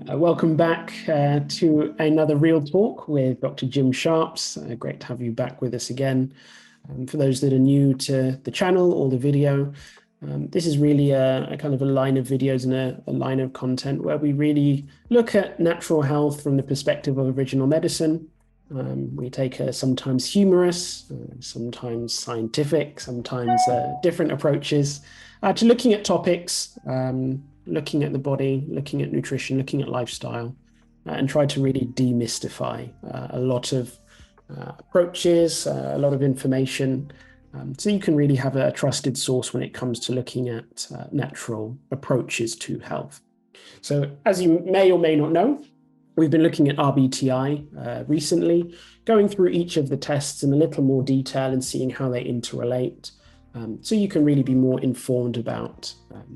Welcome back to another Real Talk with Dr. Jim Sharps. Great to have you back with us again. For those that are new to the channel or the video, this is really a kind of a line of videos and a line of content where we really look at natural health from the perspective of original medicine. We take a sometimes humorous, sometimes scientific, sometimes different approaches to looking at topics, looking at the body, looking at nutrition, looking at lifestyle, and try to really demystify a lot of approaches, a lot of information, so you can really have a trusted source when it comes to looking at natural approaches to health. So as you may or may not know, we've been looking at RBTI recently, going through each of the tests in a little more detail and seeing how they interrelate. So you can really be more informed about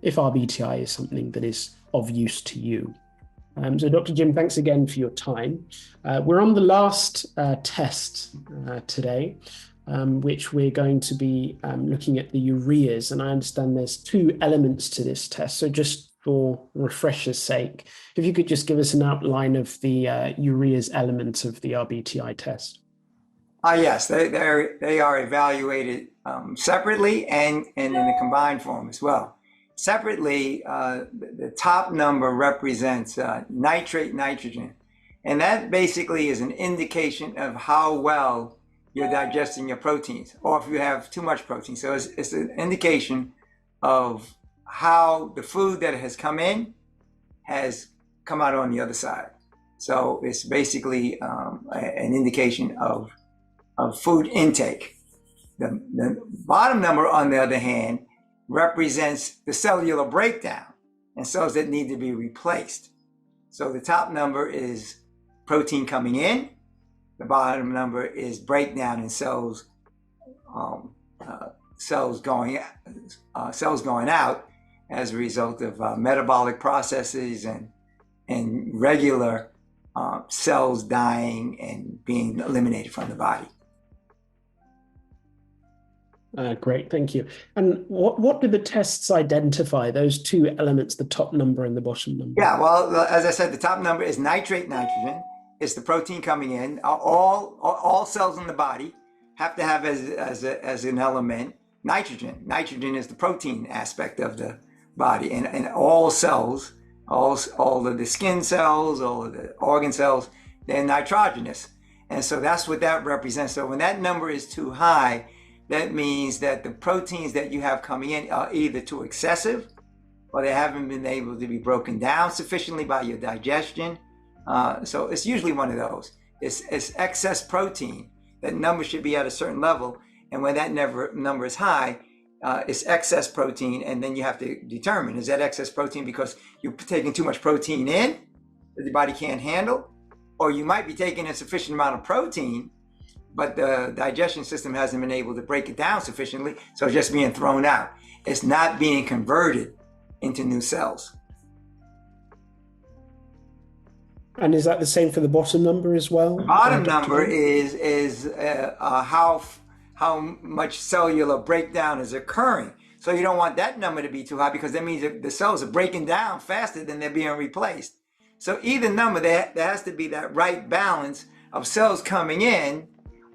if RBTI is something that is of use to you. So Dr. Jim, thanks again for your time. We're on the last test today, which we're going to be looking at the ureas. And I understand there's two elements to this test. So just for refresher's sake, if you could just give us an outline of the ureas element of the RBTI test. Yes, they are evaluated separately and in a combined form as well. Separately, the top number represents nitrate nitrogen, and that basically is an indication of how well you're digesting your proteins, or if you have too much protein. So it's an indication of how the food that has come in has come out on the other side. So it's basically an indication of food intake. The bottom number, on the other hand, represents the cellular breakdown and cells that need to be replaced. So the top number is protein coming in. The bottom number is breakdown in cells, cells going out as a result of metabolic processes and regular cells dying and being eliminated from the body. Great, thank you. And what do the tests identify, those two elements, the top number and the bottom number? Yeah, well, as I said, the top number is nitrate nitrogen. It's the protein coming in. All cells in the body have to have as an element nitrogen. Nitrogen is the protein aspect of the body, and all cells, all of the skin cells, all of the organ cells, they're nitrogenous. And so that's what that represents. So when that number is too high, that means that the proteins that you have coming in are either too excessive or they haven't been able to be broken down sufficiently by your digestion. So it's usually one of those. It's excess protein. That number should be at a certain level. And when that number is high, it's excess protein. And then you have to determine, is that excess protein because you're taking too much protein in that the body can't handle? Or you might be taking a sufficient amount of protein, but the digestion system hasn't been able to break it down sufficiently, so it's just being thrown out. It's not being converted into new cells. And is that the same for the bottom number as well? The bottom number is how much cellular breakdown is occurring. So you don't want that number to be too high, because that means that the cells are breaking down faster than they're being replaced. So either number, there has to be that right balance of cells coming in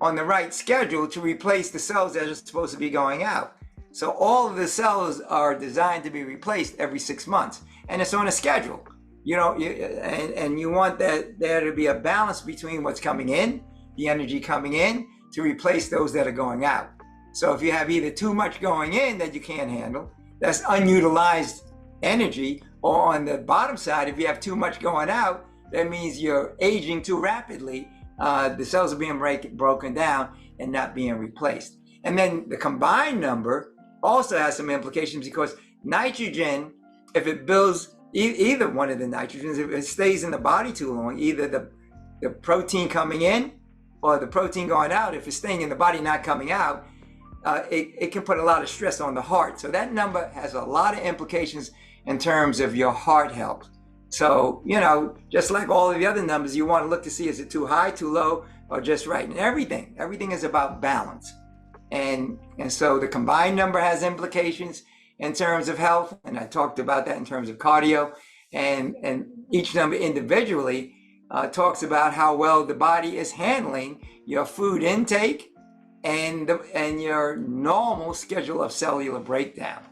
on the right schedule to replace the cells that are supposed to be going out. So all of the cells are designed to be replaced every 6 months, and it's on a schedule. You know, and you want that there to be a balance between what's coming in, the energy coming in, to replace those that are going out. So if you have either too much going in that you can't handle, that's unutilized energy, or on the bottom side, if you have too much going out, that means you're aging too rapidly. The cells are being broken down and not being replaced. And then the combined number also has some implications, because nitrogen, if it builds either one of the nitrogens, if it stays in the body too long, either the protein coming in or the protein going out, if it's staying in the body not coming out, it can put a lot of stress on the heart. So that number has a lot of implications in terms of your heart health. So, you know, just like all of the other numbers, you want to look to see, is it too high, too low, or just right? And everything is about balance. And so the combined number has implications in terms of health, and I talked about that in terms of cardio. and each number individually talks about how well the body is handling your food intake and your normal schedule of cellular breakdown.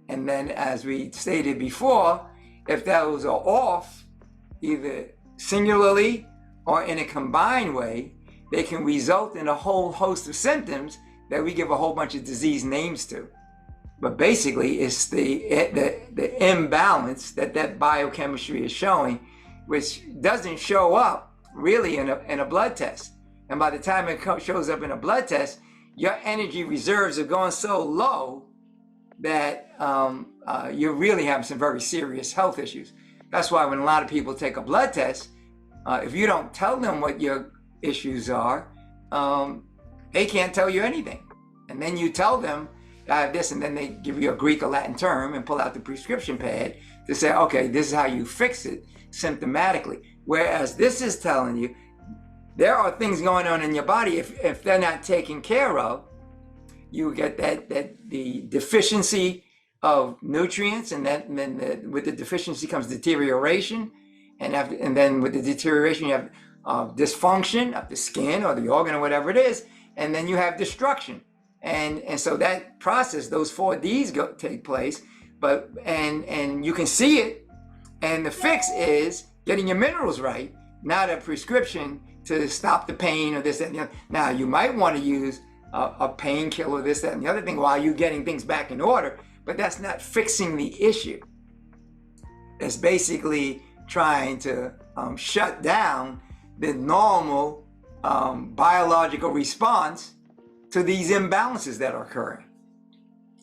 And then, as we stated before, if those are off, either singularly or in a combined way, they can result in a whole host of symptoms that we give a whole bunch of disease names to. But basically, it's the imbalance that biochemistry is showing, which doesn't show up really in a blood test. And by the time it shows up in a blood test, your energy reserves are going so low that you're really having some very serious health issues. That's why when a lot of people take a blood test, if you don't tell them what your issues are, they can't tell you anything. And then you tell them, I have this, and then they give you a Greek or Latin term and pull out the prescription pad to say, okay, this is how you fix it symptomatically. Whereas this is telling you, there are things going on in your body, if they're not taken care of, you get the deficiency of nutrients, and then with the deficiency comes deterioration, and then with the deterioration you have dysfunction of the skin or the organ or whatever it is, and then you have destruction, and so that process, those 4 Ds take place, and you can see it, and the fix is getting your minerals right, not a prescription to stop the pain or this, that, and the other. Now, you might want to use a painkiller, this, that, and the other thing while you're getting things back in order, but that's not fixing the issue. It's basically trying to shut down the normal biological response to these imbalances that are occurring.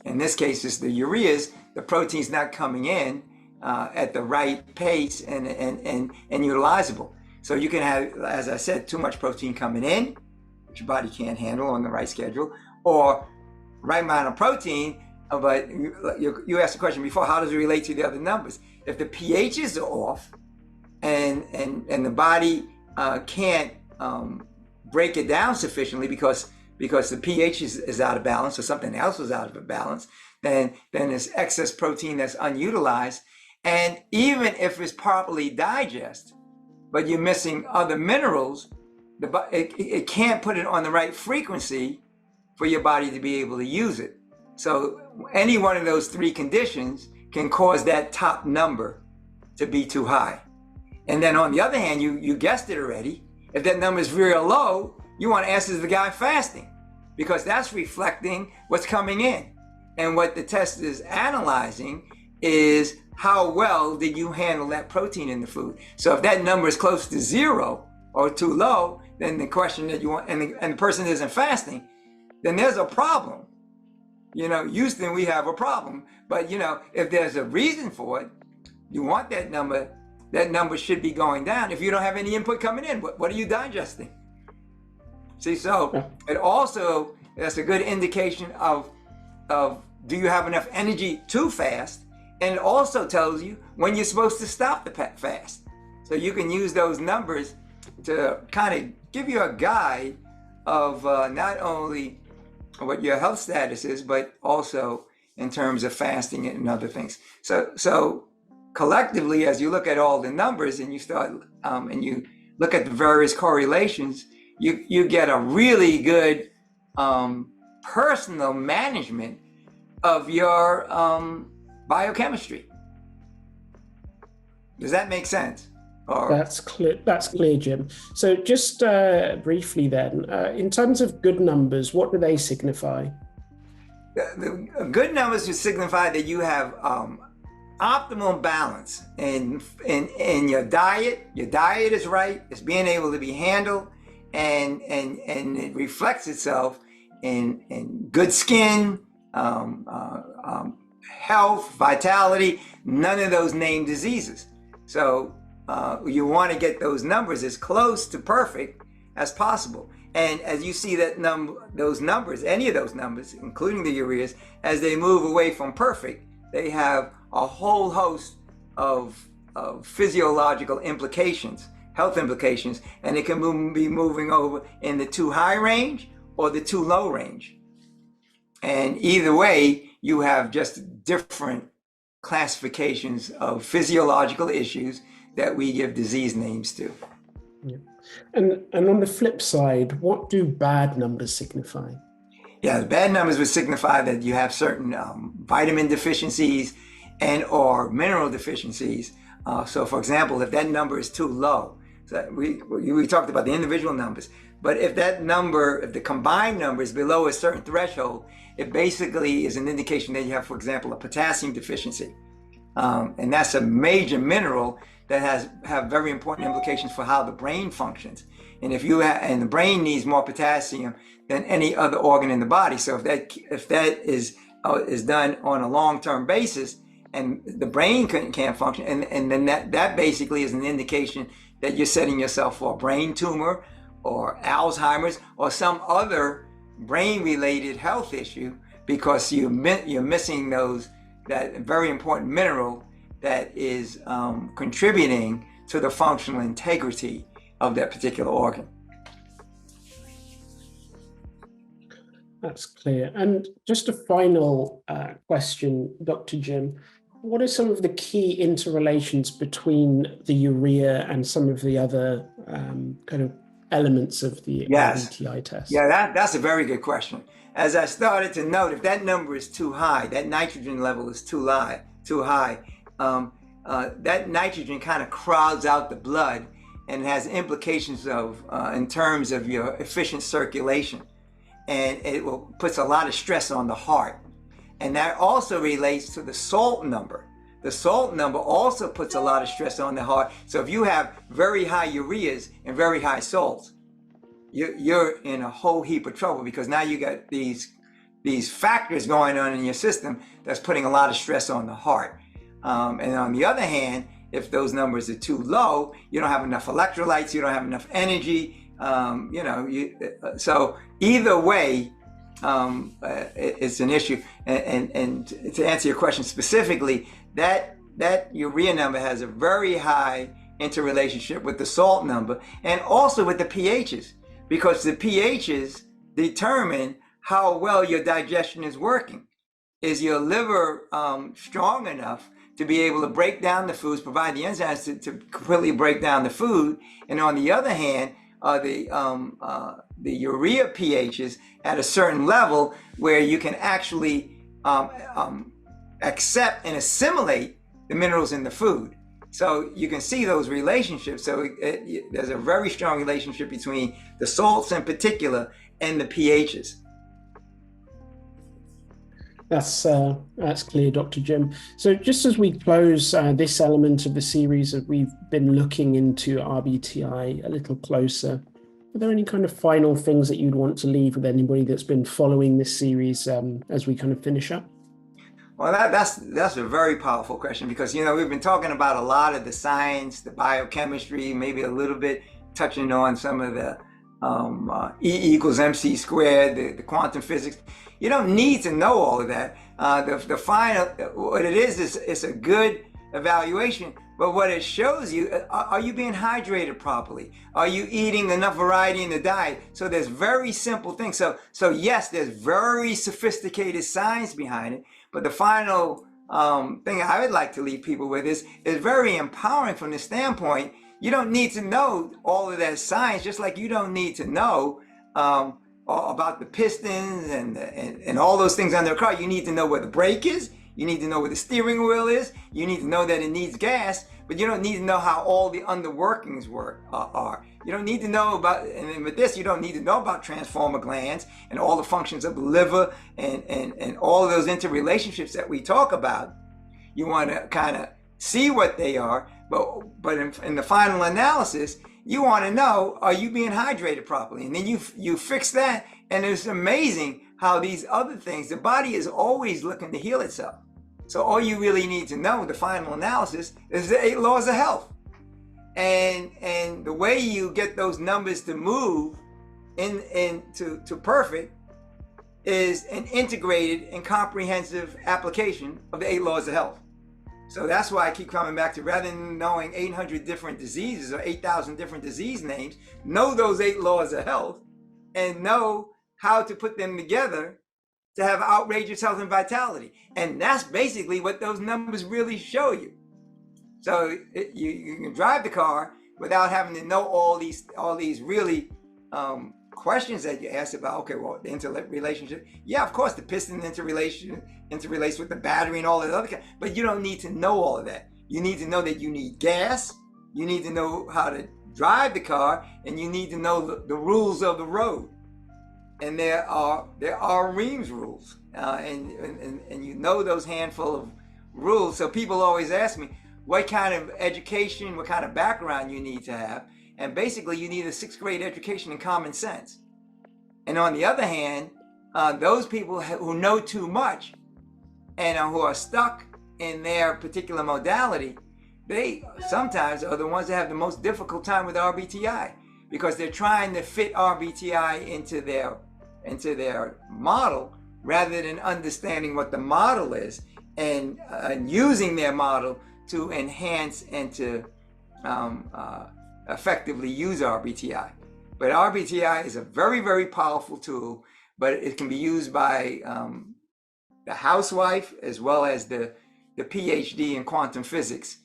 In this case, it's the ureas, the protein's not coming in at the right pace and utilizable. So you can have, as I said, too much protein coming in, which your body can't handle on the right schedule, or right amount of protein, but you asked the question before, how does it relate to the other numbers? If the pHs are off and the body can't break it down sufficiently because the pH is out of balance or something else is out of balance, then there's excess protein that's unutilized. And even if it's properly digested, but you're missing other minerals, it can't put it on the right frequency for your body to be able to use it. So any one of those 3 conditions can cause that top number to be too high. And then on the other hand, you guessed it already, if that number is real low, you want to answer the guy fasting, because that's reflecting what's coming in. And what the test is analyzing is how well did you handle that protein in the food. So if that number is close to 0 or too low, then the question that you want, and the person isn't fasting, then there's a problem. Houston, we have a problem. But if there's a reason for it, you want that number should be going down. If you don't have any input coming in, what are you digesting? See, so it also, that's a good indication of do you have enough energy to fast? And it also tells you when you're supposed to stop the fast. So you can use those numbers to kind of give you a guide of not only what your health status is, but also in terms of fasting and other things. So collectively, as you look at all the numbers and you start and you look at the various correlations, you get a really good personal management of your biochemistry. Does that make sense? That's clear, Jim. So just briefly then, in terms of good numbers, what do they signify? The good numbers would signify that you have optimal balance in your diet. Your diet is right. It's being able to be handled, and it reflects itself in good skin, health, vitality, none of those named diseases. So you want to get those numbers as close to perfect as possible. And as you see that those numbers, any of those numbers, including the ureas, as they move away from perfect, they have a whole host of physiological implications, health implications, and it can be moving over in the too high range or the too low range. And either way, you have just different classifications of physiological issues that we give disease names to. Yeah. And on the flip side, what do bad numbers signify? Yeah, the bad numbers would signify that you have certain vitamin deficiencies and or mineral deficiencies. So for example, if that number is too low, so we talked about the individual numbers, but if that number, if the combined number is below a certain threshold, it basically is an indication that you have, for example, a potassium deficiency. And that's a major mineral that have very important implications for how the brain functions. And if and the brain needs more potassium than any other organ in the body. So if that is done on a long-term basis, and the brain can't function, and then that basically is an indication that you're setting yourself for a brain tumor or Alzheimer's or some other brain-related health issue, because you're missing that very important mineral that is contributing to the functional integrity of that particular organ. That's clear. And just a final question, Dr. Jim. What are some of the key interrelations between the urea and some of the other kind of elements of the RBTI test? Yeah, that's a very good question. As I started to note, if that number is too high, that nitrogen level is too high, that nitrogen kind of crowds out the blood and has implications in terms of your efficient circulation. And it puts a lot of stress on the heart. And that also relates to the salt number. The salt number also puts a lot of stress on the heart. So if you have very high ureas and very high salts, you're in a whole heap of trouble, because now you got these factors going on in your system that's putting a lot of stress on the heart. And on the other hand, if those numbers are too low, you don't have enough electrolytes, you don't have enough energy. So either way, it's an issue. And to answer your question specifically, that urea number has a very high interrelationship with the salt number and also with the pHs, because the pHs determine how well your digestion is working. Is your liver strong enough to be able to break down the foods, provide the enzymes to completely break down the food? And on the other hand, the urea pHs at a certain level where you can actually accept and assimilate the minerals in the food. So you can see those relationships. So there's a very strong relationship between the salts in particular and the pHs. That's clear, Dr. Jim. So just as we close this element of the series that we've been looking into RBTI a little closer, are there any kind of final things that you'd want to leave with anybody that's been following this series as we kind of finish up? Well, that's a very powerful question, because we've been talking about a lot of the science, the biochemistry, maybe a little bit touching on some of the E = mc squared, the quantum physics. You don't need to know all of that. The final, what it is it's a good evaluation, but what it shows you, are you being hydrated properly? Are you eating enough variety in the diet? So there's very simple things. So yes, there's very sophisticated science behind it, but the final thing I would like to leave people with is very empowering from the standpoint. You don't need to know all of that science, just like you don't need to know about the pistons and all those things on their car. You need to know where the brake is. You need to know where the steering wheel is. You need to know that it needs gas, but you don't need to know how all the underworkings are. You don't need to know about, and with this, you don't need to know about transformer glands and all the functions of the liver and all of those interrelationships that we talk about. You want to kind of see what they are, but in the final analysis, you want to know, are you being hydrated properly? And then you fix that, and it's amazing how these other things, the body is always looking to heal itself. So all you really need to know, the final analysis, is the 8 laws of health. And the way you get those numbers to move to perfect is an integrated and comprehensive application of the 8 laws of health. So that's why I keep coming back to, rather than knowing 800 different diseases or 8,000 different disease names, know those 8 laws of health and know how to put them together to have outrageous health and vitality. And that's basically what those numbers really show you. So you can drive the car without having to know all these really questions that you ask about. Okay, well, the interrelationship. Yeah, of course, the piston interrelates with the battery and all that other kind. But you don't need to know all of that. You need to know that you need gas. You need to know how to drive the car, and you need to know the rules of the road. And there are Reams rules, and you know those handful of rules. So people always ask me, what kind of education, what kind of background you need to have. And basically you need a 6th grade education in common sense. And on the other hand, those people who know too much and who are stuck in their particular modality, they sometimes are the ones that have the most difficult time with RBTI, because they're trying to fit RBTI into their model rather than understanding what the model is and using their model to enhance and to effectively use RBTI. But RBTI is a very, very powerful tool, but it can be used by the housewife as well as the PhD in quantum physics,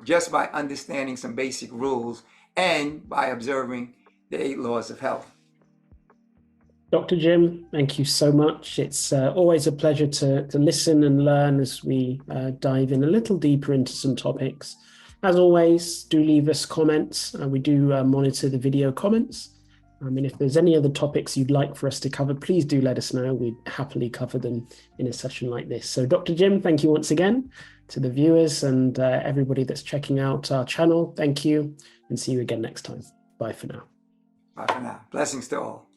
just by understanding some basic rules and by observing the 8 laws of health. Dr. Jim, thank you so much. It's always a pleasure to listen and learn as we dive in a little deeper into some topics. As always, do leave us comments. We do monitor the video comments. I mean, if there's any other topics you'd like for us to cover, please do let us know. We'd happily cover them in a session like this. So Dr. Jim, thank you once again to the viewers and everybody that's checking out our channel. Thank you, and see you again next time. Bye for now. Bye for now. Blessings to all.